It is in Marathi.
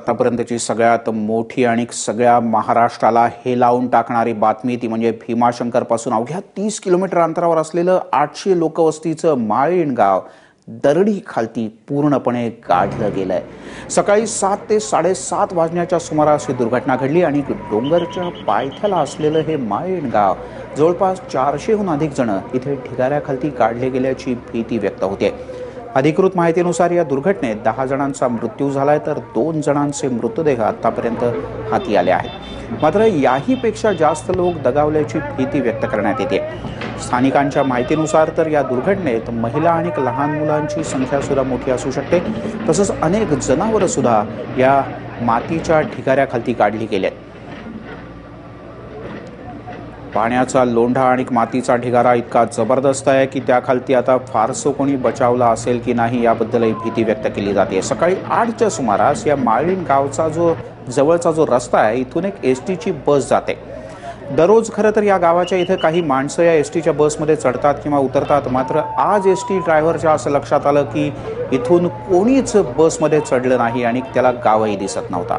आतापर्यंतची सगळ्यात मोठी आणि सगळ्या महाराष्ट्राला हेलावून टाकणारी बातमी ती म्हणजे भीमाशंकरपासून अवघ्या 30 किलोमीटर अंतरावर असलेलं 800 लोकवस्तीचं माळीण गाव दरडी खालती पूर्णपणे गाडलं गेलंय। सकाळी 7 ते 7:30 वाजण्याच्या सुमारास ही दुर्घटना घडली आणि डोंगरच्या पायथ्याला असलेलं हे माळीण गाव जवळपास 400हून अधिक जण इथे ढिगाऱ्याखाली गाडले गेल्याची भीती व्यक्त होते। अधिकृत माहितीनुसार या दुर्घटनेत 10 जणांचा मृत्यू झालाय तर 2 जणांचे मृतदेह आतापर्यंत हाती आले आहेत। मात्र याहीपेक्षा जास्त लोक दगावल्याची भीती व्यक्त करण्यात येते। स्थानिकांच्या माहितीनुसार तर या दुर्घटनेत महिला आणि लहान मुलांची संख्या सुद्धा मोठी असू शकते। तसंच अनेक जनावरं सुद्धा या मातीच्या ढिगाऱ्याखाली काढली गेलेत। पाण्याचा लोंढा आणि मातीचा ढिगारा इतका जबरदस्त आहे की त्याखाली आता फारसं कोणी बचावला असेल की नाही याबद्दलही भीती व्यक्त केली जाते। सकाळी 8च्या सुमारास या माळीण गावचा जवळचा जो रस्ता आहे इथून एक एसटीची बस जाते। दररोज खरं तर या गावाच्या इथे काही माणसं या एसटीच्या बसमध्ये चढतात किंवा उतरतात। मात्र आज एसटी ड्रायव्हरच्या असं लक्षात आलं की इथून कोणीच बसमध्ये चढलं नाही आणि त्याला गावही दिसत नव्हता।